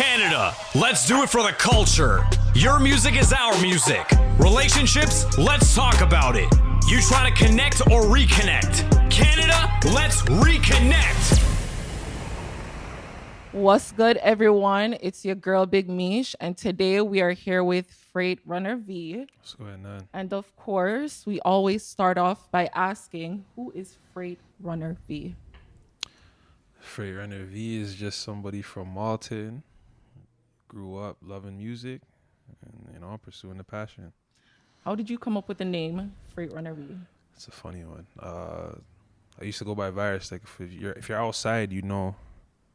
Canada, let's do it for the culture. Your music is our music. Relationships, let's talk about it. You trying to connect or reconnect? Canada, let's reconnect. What's good, everyone? It's your girl, Big Mish, and today we are here with Freightrunner V. What's going on? And of course, we always start off by asking, who is Freightrunner V? Freightrunner V is just somebody from Malton, grew up loving music, and pursuing the passion. How did you come up with the name Freightrunner V? It's a funny one. I used to go by Virus. Like if you're outside, you know.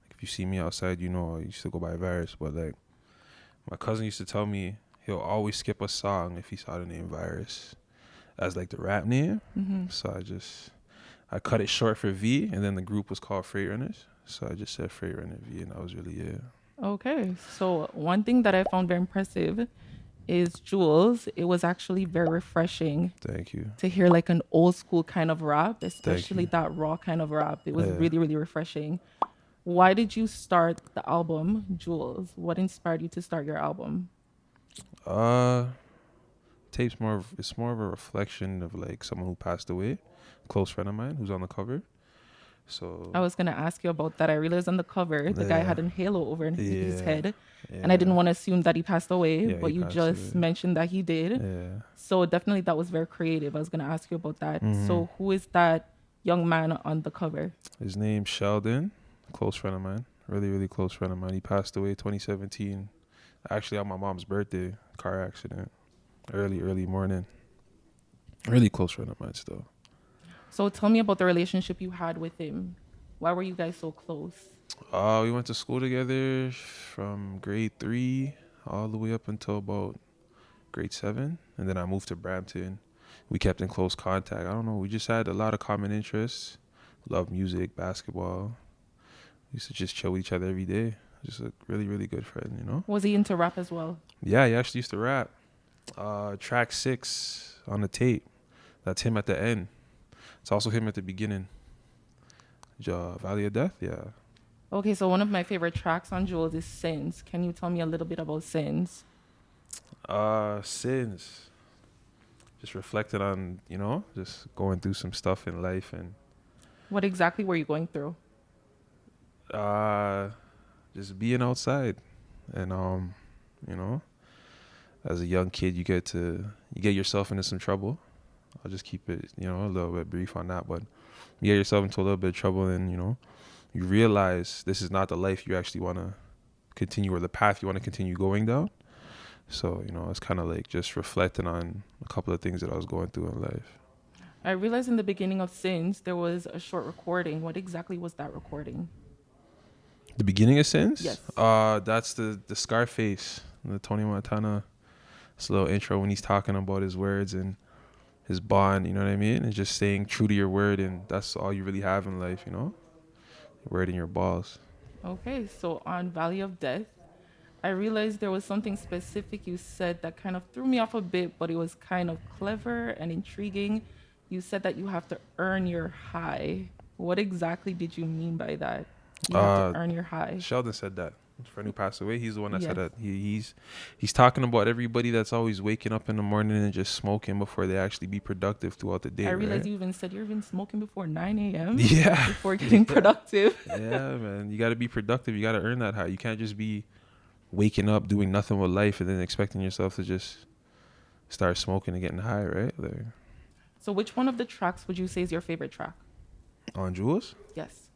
Like if you see me outside, you know I used to go by Virus. But like my cousin used to tell me he'll always skip a song if he saw the name Virus as like the rap name. Mm-hmm. So I cut it short for V, and then the group was called Freightrunners. So I just said Freightrunner V, and that was really it. Okay, so one thing that I found very impressive is Jules. It was actually very refreshing. Thank you. To hear like an old school kind of rap, especially you. that raw kind of rap. It was Yeah. really, really refreshing. Why did you start the album, Jules? What inspired you to start your album? Tape's it's more of a reflection of like someone who passed away, a close friend of mine who's on the cover. So I was gonna ask you about that. I realized on the cover the guy had a halo over his head, yeah. and I didn't want to assume that he passed away, Yeah, but he you passed just away. mentioned that he did. Yeah. So definitely that was very creative. I was gonna ask you about that. Mhm. So who is that young man on the cover? His name's Sheldon, close friend of mine, really, really close friend of mine. He passed away 2017, actually on my mom's birthday, car accident, early morning. Really close friend of mine still. So tell me about the relationship you had with him. Why were you guys so close? We went to school together from grade 3 all the way up until about grade 7, and then I moved to Brampton. We kept in close contact. I don't know, we just had a lot of common interests. Love music, basketball. We used to just chill with each other every day. Just a really, really good friend, you know? Was he into rap as well? Yeah, he actually used to rap. Track 6 on the tape. That's him at the end. It's also him at the beginning. Valley of Death, yeah. Okay, so one of my favorite tracks on Jules is Sins. Can you tell me a little bit about Sins? Sins. Just reflected on, just going through some stuff in life, and What exactly were you going through? just being outside. And as a young kid, you get yourself into some trouble. I'll just keep it, a little bit brief on that, but you get yourself into a little bit of trouble, and you realize this is not the life you actually want to continue, or the path you want to continue going down. So, it's kind of like just reflecting on a couple of things that I was going through in life. I realized in the beginning of Sins, there was a short recording. What exactly was that recording? The beginning of Sins? Yes. That's the Scarface, the Tony Montana. This little intro when he's talking about his words and his bond, you know what I mean? And just staying true to your word, and that's all you really have in life, Your word and your balls. Okay, so on Valley of Death, I realized there was something specific you said that kind of threw me off a bit, but it was kind of clever and intriguing. You said that you have to earn your high. What exactly did you mean by that? You have to earn your high. Sheldon said that. His friend who passed away, he's the one that said Yes. that. He's talking about everybody that's always waking up in the morning and just smoking before they actually be productive throughout the day. I realized right? you even said you've been smoking before 9 a.m. Yeah. Before getting productive. Yeah, man. You got to be productive. You got to earn that high. You can't just be waking up, doing nothing with life, and then expecting yourself to just start smoking and getting high, right? Like, So which one of the tracks would you say is your favorite track? on Jules, Yes.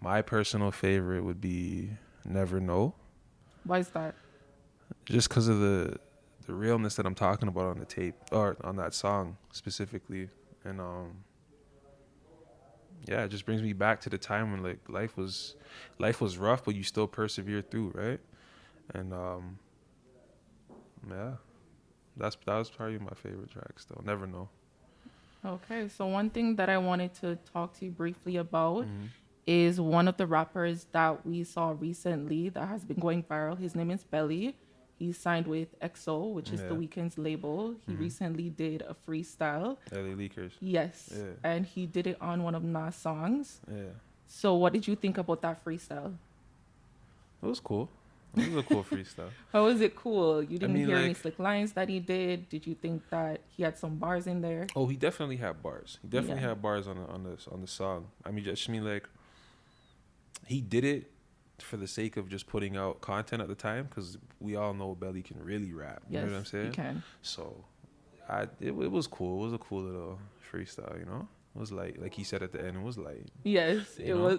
my personal favorite would be Never Know. Why is that? Just because of the realness that I'm talking about on the tape, or on that song specifically. And yeah, it just brings me back to the time when like life was rough, but you still persevered through, right? And yeah, that was probably my favorite track still. Never Know. Okay, so one thing that I wanted to talk to you briefly about Mm-hmm. is one of the rappers that we saw recently that has been going viral. His name is Belly. He's signed with EXO, which is Yeah. The Weeknd's label. He Mhm. recently did a freestyle. LA Leakers. Yes. Yeah. And he did it on one of Nas songs. Yeah. So what did you think about that freestyle? It was cool. It was a cool freestyle. How was it cool? You I didn't mean, hear any like, slick lines that he did? Did you think that he had some bars in there? oh, he definitely had bars. He definitely Yeah. had bars on the song. I mean, just mean like he did it for the sake of just putting out content at the time, because we all know Belly can really rap. You Yes, know what I'm saying? you can. So, it was cool. It was a cool little freestyle. You know, it was like he said at the end, it was light. Yes, You it know? was.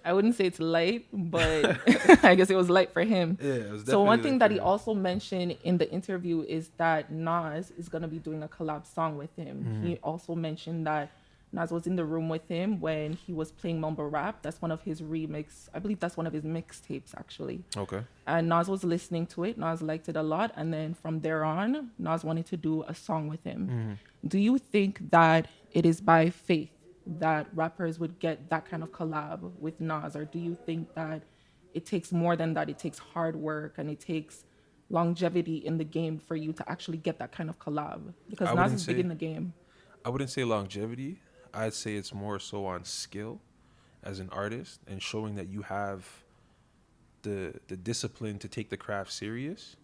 I wouldn't say it's light, but I guess it was light for him. Yeah, it was So one definitely thing light that for he him. also mentioned in the interview is that Nas is gonna be doing a collab song with him. Mm-hmm. He also mentioned that Nas was in the room with him when he was playing Mumble Rap. That's one of his remix. I believe that's one of his mixtapes actually. Okay. And Nas was listening to it. Nas liked it a lot, and then from there on, Nas wanted to do a song with him. Mm-hmm. Do you think that it is by faith that rappers would get that kind of collab with Nas, or do you think that it takes more than that? It takes hard work and it takes longevity in the game for you to actually get that kind of collab, because I Nas wouldn't is big say- in the game. I wouldn't say longevity. I'd say it's more so on skill as an artist and showing that you have the discipline to take the craft serious,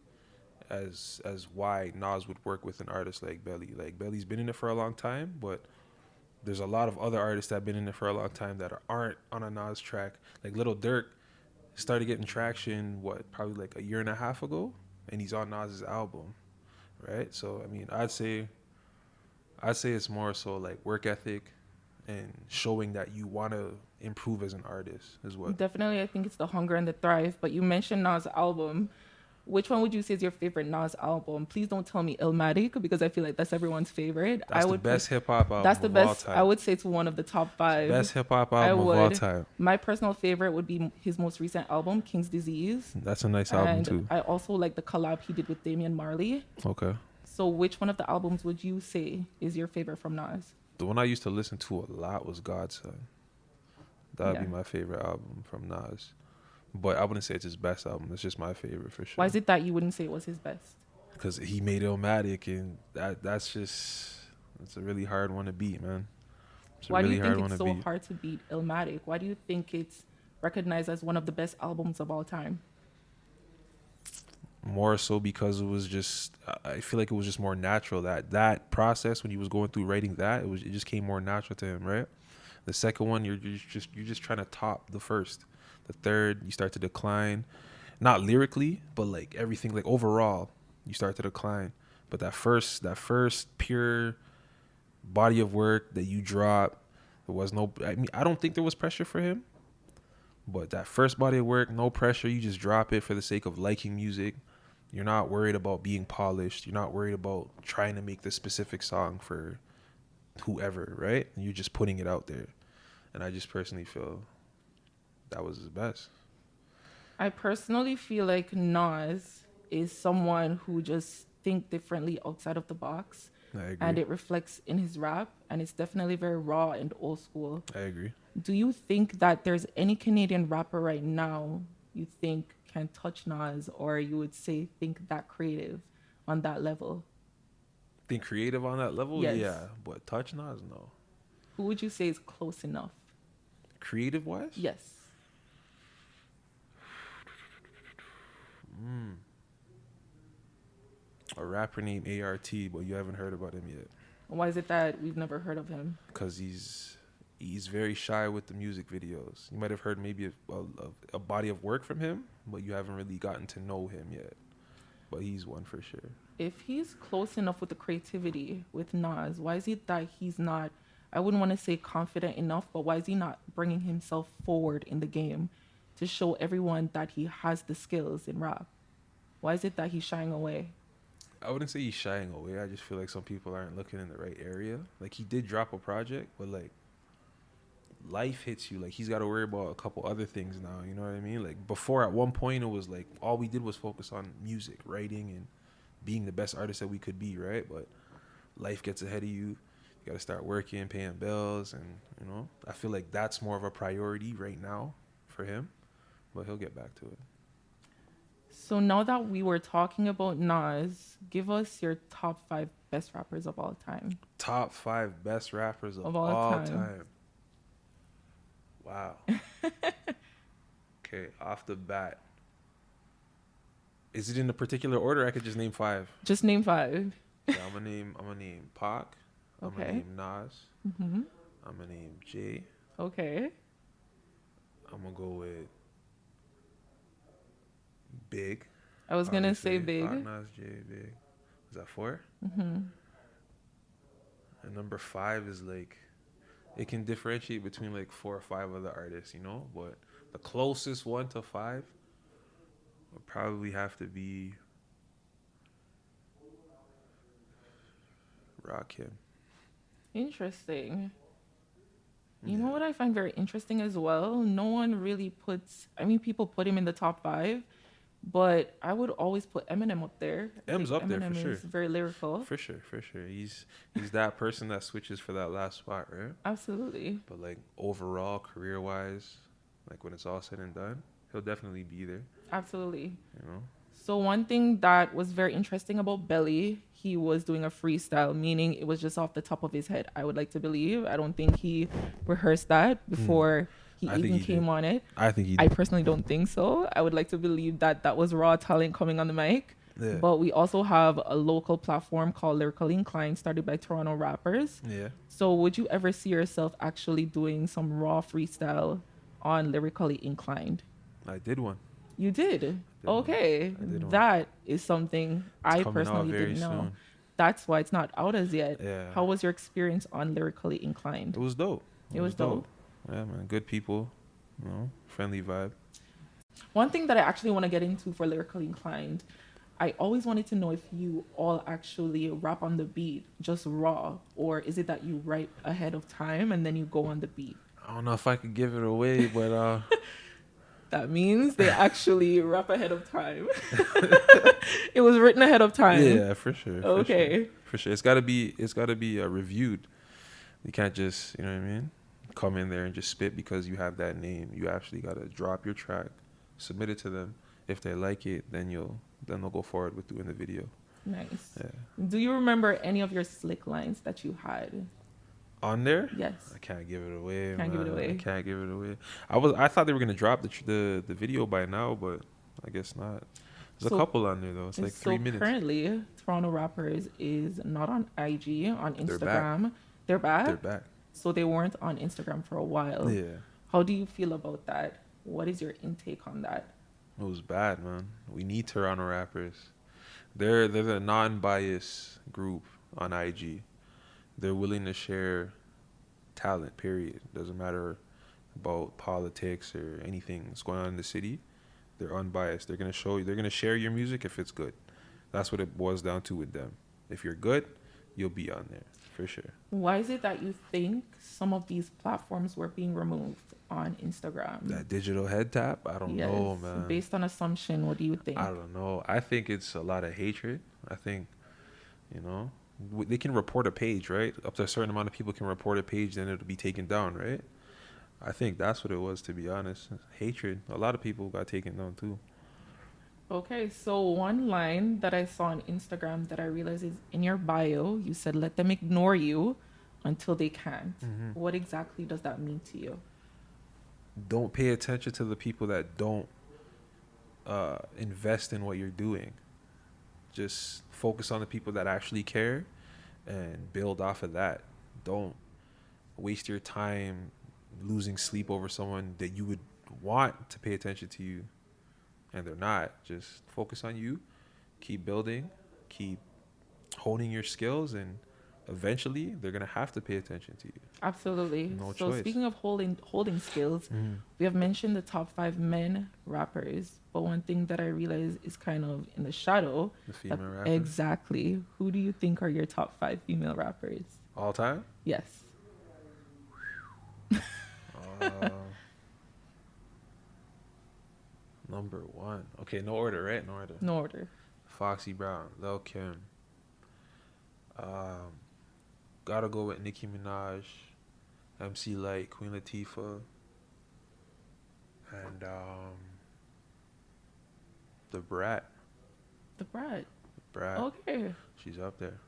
as why Nas would work with an artist like Belly. Like, Belly's been in it for a long time, but there's a lot of other artists that have been in it for a long time that aren't on a Nas track. Like Little Dirk started getting traction, probably like a year and a half ago, and he's on Nas's album, right? So I mean, I'd say it's more so like work ethic and showing that you want to improve as an artist is what. Definitely, I think it's the hunger and the thrive. But you mentioned Nas' album. Which one would you say is your favorite Nas album? Please don't tell me Illmatic, because I feel like that's everyone's favorite. That's the best hip hop album That's the of all best. time. I would say it's one of the top 5. Best hip hop I album of all would. time. My personal favorite would be his most recent album, King's Disease. That's a nice album And too. I also like the collab he did with Damian Marley. Okay. So which one of the albums would you say is your favorite from Nas? The one I used to listen to a lot was Godson. That would Yeah. be my favorite album from Nas. But I wouldn't say it's his best album. It's just my favorite for sure. Why is it that you wouldn't say it was his best? Because he made Illmatic, and that's a really hard one to beat, man. It's a Why really do you hard think one it's to so beat. hard to beat Illmatic? Why do you think it's recognized as one of the best albums of all time? More so because it was just, I feel like it was just more natural. That process when he was going through writing that, it just came more natural to him, right? The second one, you're just trying to top the first. The third, you start to decline, not lyrically, but like everything, like overall, you start to decline. But that first pure body of work that you drop, there was no. I mean, I don't think there was pressure for him. But that first body of work, no pressure. You just drop it for the sake of liking music. You're not worried about being polished. You're not worried about trying to make this specific song for whoever, right? And you're just putting it out there. And I just personally feel that was his best. I personally feel like Nas is someone who just think differently outside of the box, I agree. and it reflects in his rap, and it's definitely very raw and old school. I agree. Do you think that there's any Canadian rapper right now you think can touch Nas, or you would say think that creative on that level? Think creative on that level? Yes. Yeah. But touch Nas? No. Who would you say is close enough? Creative wise? Yes. A rapper named ART, but you haven't heard about him yet. Why is it that we've never heard of him? Because he's very shy with the music videos. You might have heard maybe a body of work from him, but you haven't really gotten to know him yet. But he's one for sure. If he's close enough with the creativity with Nas, why is it that he's not, I wouldn't want to say confident enough, but why is he not bringing himself forward in the game to show everyone that he has the skills in rap? Why is it that he's shying away? I wouldn't say he's shying away. I just feel like some people aren't looking in the right area. Like, he did drop a project, but like life hits you. Like, he's got to worry about a couple other things now. You know what I mean? Like, before, at one point, it was like all we did was focus on music, writing, and being the best artist that we could be, right? But life gets ahead of you. You got to start working, paying bills, and I feel like that's more of a priority right now for him. But he'll get back to it. So now that we were talking about Nas, give us your top 5 best rappers of all time. Top 5 best rappers of all all time. time. Wow. Okay, off the bat, Is it in a particular order? I could just name 5. Just name 5. Yeah, I'm gonna name Pac. I'm gonna Okay. name Nas. Mm-hmm. I'm gonna name Jay. Okay. I'm gonna go with Big. I was gonna Obviously, say Big. Pac, Nas, Jay, Big. Is that 4? Mm-hmm. And number 5 is like, it can differentiate between like 4 or 5 other artists, you know. But the closest one to 5 would probably have to be Rakim. Interesting. You Yeah. know what I find very interesting as well? No one really puts, I mean, people put him in the top 5, but I would always put Eminem up there. M's up there for Eminem sure. is very lyrical. For sure. He's that person that switches for that last spot, right? Absolutely. But like overall, career wise, like when it's all said and done, he'll definitely be there. Absolutely. You know. So one thing that was very interesting about Belly, he was doing a freestyle, meaning it was just off the top of his head. I would like to believe. I don't think he rehearsed that before he I think even he came did. on it. I think he. I personally don't think so. I would like to believe that that was raw talent coming on the mic. Yeah. But we also have a local platform called Lyrically Inclined, started by Toronto rappers. Yeah. So would you ever see yourself actually doing some raw freestyle on Lyrically Inclined? I did one. You did? one. Okay. I did one. That is something I coming out personally very didn't know. soon. That's why it's not out as yet. Yeah. How was your experience on Lyrically Inclined? It was dope. It was dope. Yeah, man. Good people. You know, friendly vibe. One thing that I actually want to get into for Lyrically Inclined, I always wanted to know if you all actually rap on the beat, just raw, or is it that you write ahead of time and then you go on the beat? I don't know if I could give it away, but That means they actually rap ahead of time. It was written ahead of time. yeah, for sure. Okay. For sure. It's gotta be reviewed. You can't just, you know what I mean, come in there and just spit because you have that name. You actually gotta drop your track, submit it to them. If they like it, then they'll go forward with doing the video. Nice. Yeah. Do you remember any of your slick lines that you had? On there? Yes. I can't give it away. Can't give it man. away. I can't give it away. I thought they were gonna drop the video by now, but I guess not. There's a couple on there though. It's like 3 minutes. Currently, Toronto Rappers is not on IG, on They're back. Instagram. They're back. They're back. So they weren't on Instagram for a while. Yeah. How do you feel about that? What is your intake on that? It was bad, man. We need Toronto rappers. They're the non-biased group on IG. They're willing to share talent, period. Doesn't matter about politics or anything that's going on in the city. They're unbiased. They're gonna share your music if it's good. That's what it boils down to with them. If you're good, you'll be on there for sure. Why is it that you think some of these platforms were being removed on Instagram? That digital head tap, I don't know, man. Based on assumption, what do you think? I don't know. I think it's a lot of hatred. I think, they can report a page, right? Up to a certain amount of people can report a page, then it'll be taken down, right? I think that's what it was, to be honest. Hatred. A lot of people got taken down too. Okay, so one line that I saw on Instagram that I realized is in your bio, you said, let them ignore you until they can't. Mm-hmm. What exactly does that mean to you? Don't pay attention to the people that don't invest in what you're doing. Just focus on the people that actually care and build off of that. Don't waste your time losing sleep over someone that you would want to pay attention to you and they're not. Just focus on you, keep building, keep honing your skills, and eventually they're gonna have to pay attention to you. Absolutely. No So choice. speaking of holding skills, we have mentioned the top 5 men rappers, but one thing that I realize is kind of in the shadow. The female that- rappers. Exactly. Who do you think are your top 5 female rappers? All time? Yes. Number 1. Okay, no order, right? No order. No order. Foxy Brown, Lil Kim. Gotta go with Nicki Minaj, MC Light, Queen Latifah, and the Brat. The Brat. Brat. Okay. She's up there.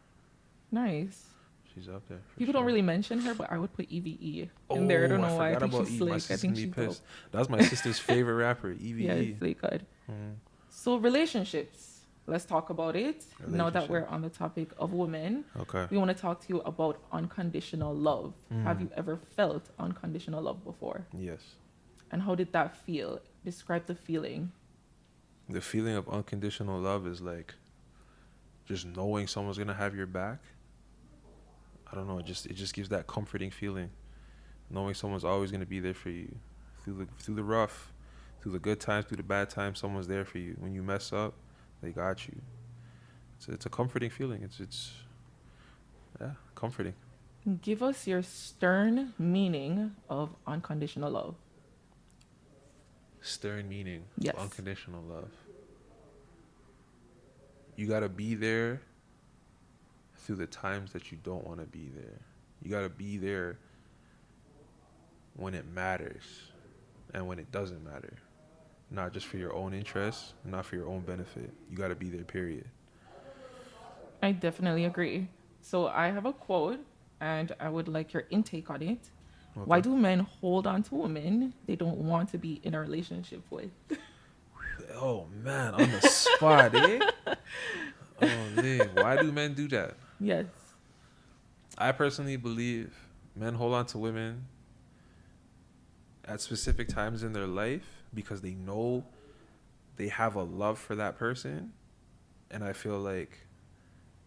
Nice. She's up there. for People don't sure. really mention her, but I would put EVE in there. I don't know why. I forgot think about she's Eve. slick. My I sister's think gonna she's be dope. pissed. That was my sister's favorite rapper, EVE. Yeah, it's really good. Mhm. So relationships. Let's talk about it. Now that we're Relationships. on the topic of women, Okay. we want to talk to you about unconditional love. Have you ever felt unconditional love before? Yes. And how did that feel? Describe the feeling. The feeling of unconditional love is like just knowing someone's gonna have your back. I don't know. It just gives that comforting feeling, knowing someone's always gonna be there for you, through the rough, through the good times, through the bad times. Someone's there for you. When you mess up, they got you. It's a comforting feeling. It's yeah, comforting. Give us your stern meaning of unconditional love. Stern meaning Yes. of unconditional love. You gotta be there through the times that you don't want to be there. You gotta be there when it matters and when it doesn't matter. Not just for your own interests, not for your own benefit. You gotta be there, period. I definitely agree. So I have a quote and I would like your intake on it. Why Okay. do men hold on to women they don't want to be in a relationship with? Oh man, on the spot, eh? Oh man, why do men do that? Yes. I personally believe men hold on to women at specific times in their life because they know they have a love for that person, and I feel like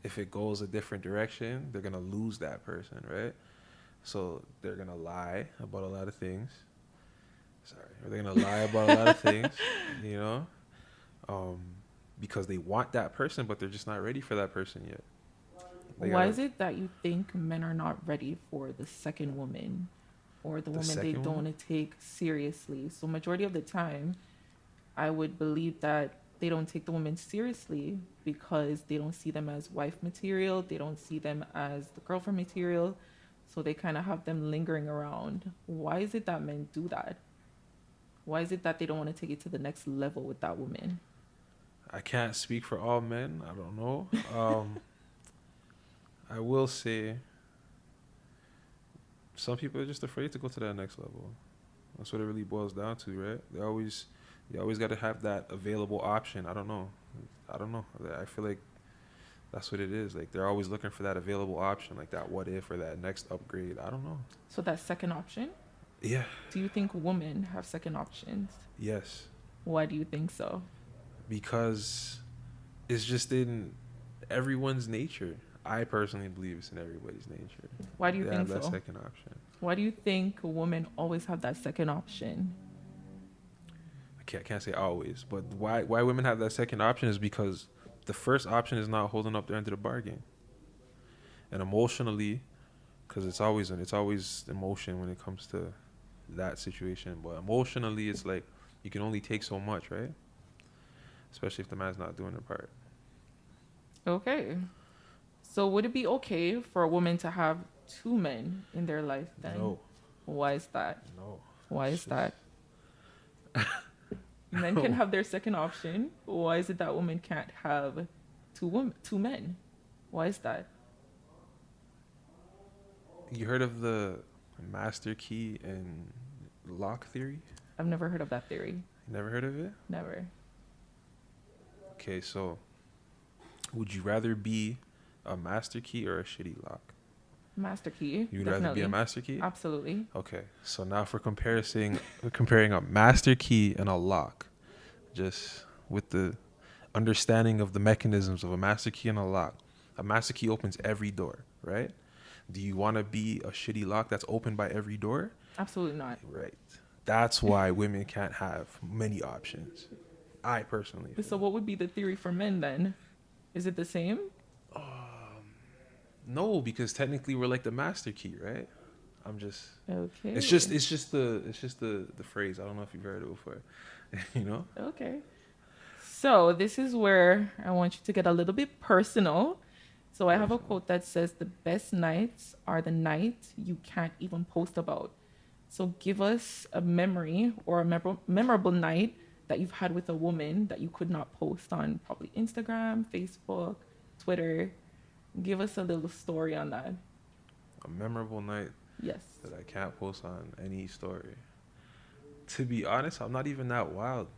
if it goes a different direction, they're gonna lose that person, right? So they're gonna lie about a lot of things. Sorry, or they're gonna lie about a lot of things, you know, um, because they want that person, but they're just not ready for that person yet. They Why gotta, is it that you think men are not ready for the second woman or the woman they second don't woman? want to take seriously? So majority of the time, I would believe that they don't take the women seriously because they don't see them as wife material. They don't see them as the girlfriend material. So they kind of have them lingering around. Why is it that men do that? Why is it that they don't want to take it to the next level with that woman? I can't speak for all men. I don't know. I will say some people are just afraid to go to that next level. That's what it really boils down to, right? You always got to have that available option. I don't know. I feel like that's what it is. Like they're always looking for that available option, like that what if or that next upgrade. I don't know. So that second option, Yeah. do you think women have second options? Yes. Why do you think so? Because it's just in everyone's nature. I personally believe it's in everybody's nature. Why do you They think have that so? second option. Why do you think women always have that second option? I can't say always, but why women have that second option is because the first option is not holding up their end of the bargain. And emotionally, because it's always emotion when it comes to that situation. But emotionally, it's like you can only take so much, right? Especially if the man's not doing their part. Okay. So would it be okay for a woman to have two men in their life then? No, Why is that? no. Why It's is that? Men No. can have their second option. Why is it that women can't have two men? Why is that? You heard of the master key and lock theory? I've never heard of that theory. Never heard of it? Never. Okay, so would you rather be a master key or a shitty lock? Master key. You'd definitely. rather be a master key? Absolutely. Okay, so now for comparing a master key and a lock, just with the understanding of the mechanisms of a master key and a lock. A master key opens every door, right? Do you want to be a shitty lock that's opened by every door? Absolutely not. Right. That's why women can't have many options. I personally So feel. what would be the theory for men then? Is it the same? No, because technically we're like the master key, right? I'm just Okay. it's just the phrase. I don't know if you've heard it before. You know? Okay. So this is where I want you to get a little bit personal. So I have a quote that says, "The best nights are the nights you can't even post about." So give us a memory or a memorable night that you've had with a woman that you could not post on probably Instagram, Facebook, Twitter. Give us a little story on that. A memorable night Yes. that I can't post on any story. To be honest, I'm not even that wild.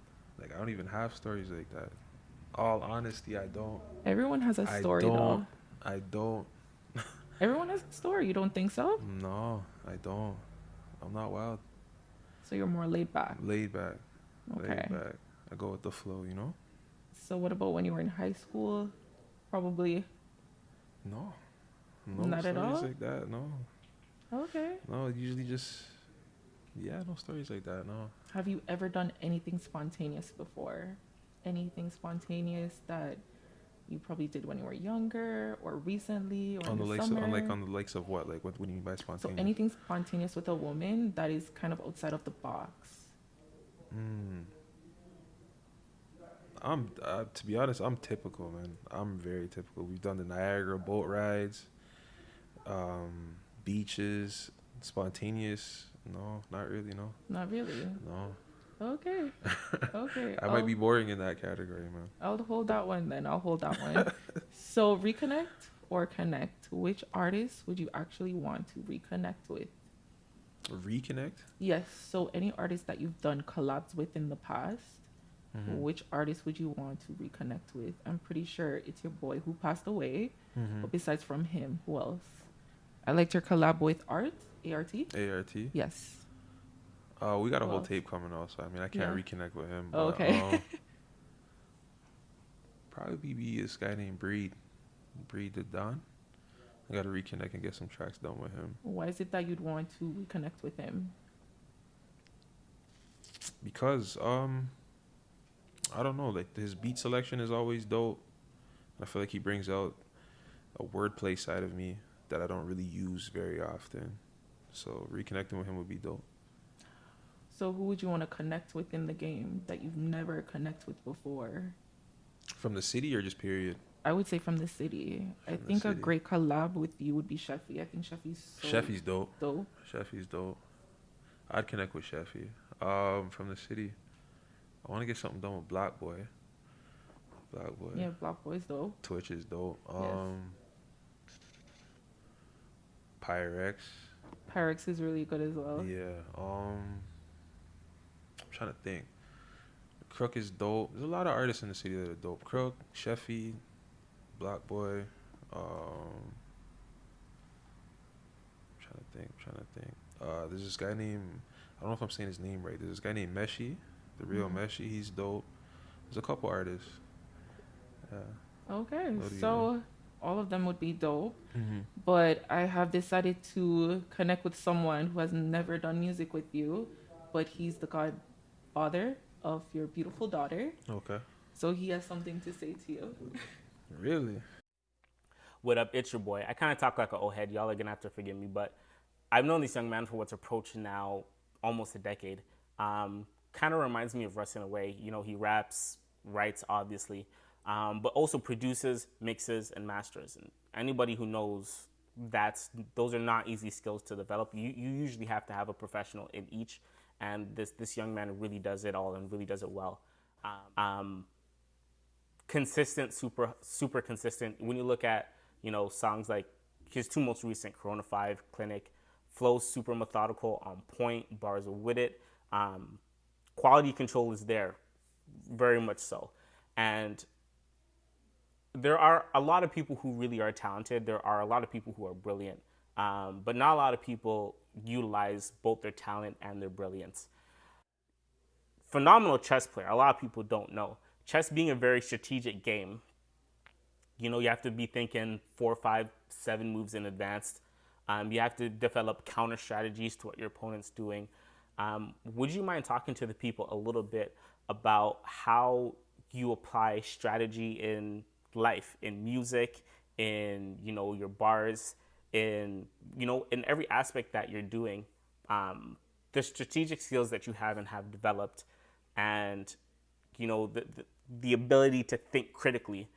Like I don't even have stories like that. All honesty, I don't. Everyone has a I story, don't. though. I don't. Everyone has a story. You don't think so? No, I don't. I'm not wild. So you're more laid back. Laid back. Laid Okay. back. I go with the flow, you know? So what about when you were in high school? Probably No. No not at stories all? like that. No. Okay. No, usually just yeah, no stories like that. No. Have you ever done anything spontaneous before? Anything spontaneous that you probably did when you were younger or recently or in On the the likes of, summer? on the likes of what? Like what do you mean by So spontaneous? anything spontaneous with a woman that is kind of outside of the box. Mm. I'm to be honest, I'm typical, man. I'm very typical. We've done the Niagara boat rides, beaches, spontaneous. No, not really. No, Not really. no. Okay. Okay. I might be boring in that category, man. I'll hold that one then. I'll hold that one. So reconnect or connect? Which artist would you actually want to reconnect with? ReConnect. Yes. So any artist that you've done collabs with in the past, Mm-hmm. which artist would you want to reconnect with? I'm pretty sure it's your boy who passed away. Mm-hmm. But besides from him, who else? I liked your collab with Art, ART. ART. Yes. We got a Who whole else? tape coming out, so I mean I can't Yeah. reconnect with him. Oh, But, okay. probably be this guy named Breed the Don. I got to reconnect and get some tracks done with him Why is it that you'd want to reconnect with him? because I don't know, like his beat selection is always dope. I feel like he brings out a wordplay side of me that I don't really use very often. So reconnecting with him would be dope. So who would you want to connect with in the game that you've never connected with before? From the city or just period? I would say from the city. I From the think a city. great collab with you would be Sheffy. I think Sheffy's so Sheffy's dope. dope. Sheffy's dope. I'd connect with Sheffy. From the city, I want to get something done with Black Boy. Black Boy. Yeah, Black Boy's dope. Twitch is dope. Yes. Pyrex. Pyrex is really good as well. Yeah. I'm trying to think. Crook is dope. There's a lot of artists in the city that are dope. Crook, Sheffy, Black Boy. Trying to think. There's this guy named, I don't know if I'm saying his name right. There's this guy named Meshi, the real Meshi. He's dope. There's a couple artists. Yeah. Okay, What do you so all of them would be dope. Mm-hmm. But I have decided to connect with someone who has never done music with you, but he's the godfather of your beautiful daughter. Okay. So he has something to say to you. Really? What up? It's your boy. I kind of talk like an old head. Y'all are gonna have to forgive me, but I've known this young man for what's approaching now almost a decade. Kind of reminds me of Russ in a way. You know, he raps, writes, obviously, but also produces, mixes, and masters. And anybody who knows those are not easy skills to develop. You usually have to have a professional in each, and this young man really does it all and really does it well. Consistent, super consistent. When you look at songs like his two most recent, Corona 5, Clinic, flows super methodical, on point, bars are with it. Quality control is there, very much so. And there are a lot of people who really are talented. There are a lot of people who are brilliant, but not a lot of people utilize both their talent and their brilliance. Phenomenal chess player. A lot of people don't know. Chess being a very strategic game, you have to be thinking 4, 5, 7 moves in advance. You have to develop counter strategies to what your opponent's doing. Would you mind talking to the people a little bit about how you apply strategy in life, in music, in your bars, in every aspect that you're doing, the strategic skills that you have and have developed, and the ability to think critically,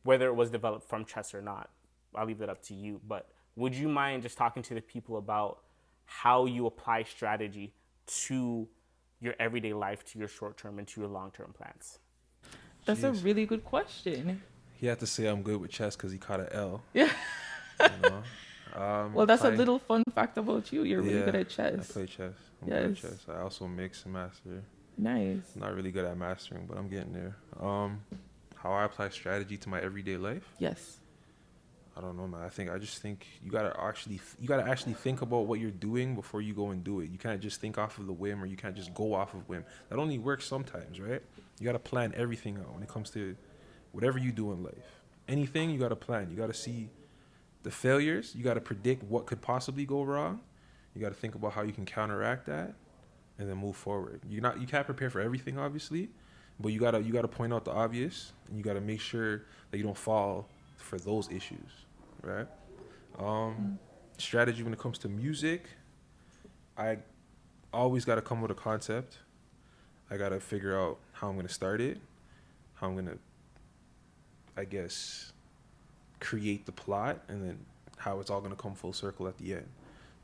whether it was developed from chess or not. I'll leave that up to you. But would you mind just talking to the people about how you apply strategy to your everyday life, to your short-term and to your long-term plans? That's a Jeez. really good question. He had to say I'm good with chess because he caught an L. Yeah. You know? Well, that's a I- little fun fact about you. You're really yeah, good at chess. I play chess. I'm good at Yes. chess. I also mix and master. Nice. Not really good at mastering, but I'm getting there. How I apply strategy to my everyday life? Yes. I don't know, man. I just think you gotta actually think about what you're doing before you go and do it. You can't just think off of the whim, or you can't just go off of whim. That only works sometimes, right? You gotta plan everything out when it comes to whatever you do in life. Anything you gotta plan. You gotta see the failures. You gotta predict what could possibly go wrong. You gotta think about how you can counteract that, and then move forward. You can't prepare for everything, obviously, but you gotta point out the obvious, and you gotta make sure that you don't fall for those issues, right? Strategy when it comes to music, I always gotta come with a concept. I gotta figure out how I'm gonna start it, how I'm gonna, I guess, create the plot, and then how it's all gonna come full circle at the end.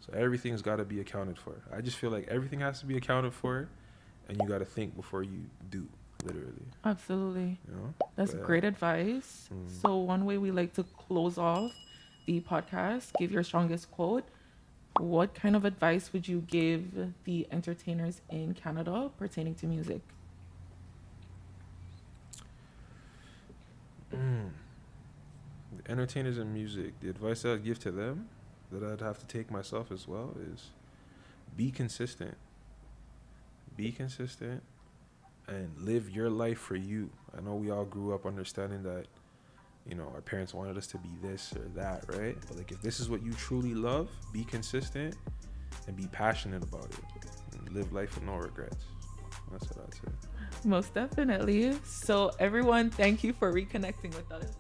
So everything's gotta be accounted for. I just feel like everything has to be accounted for, and you gotta think before you do, literally. Absolutely. You know? That's But, great advice. So one way we like to close off the podcast, give your strongest quote. What kind of advice would you give the entertainers in Canada pertaining to music? The entertainers in music, the advice I'd give to them, that I'd have to take myself as well, is be consistent. Be consistent and live your life for you. I know we all grew up understanding that, you know, our parents wanted us to be this or that, right? But like, if this is what you truly love, be consistent and be passionate about it. And live life with no regrets. That's what I'd say. Most definitely. So everyone, thank you for reconnecting with us.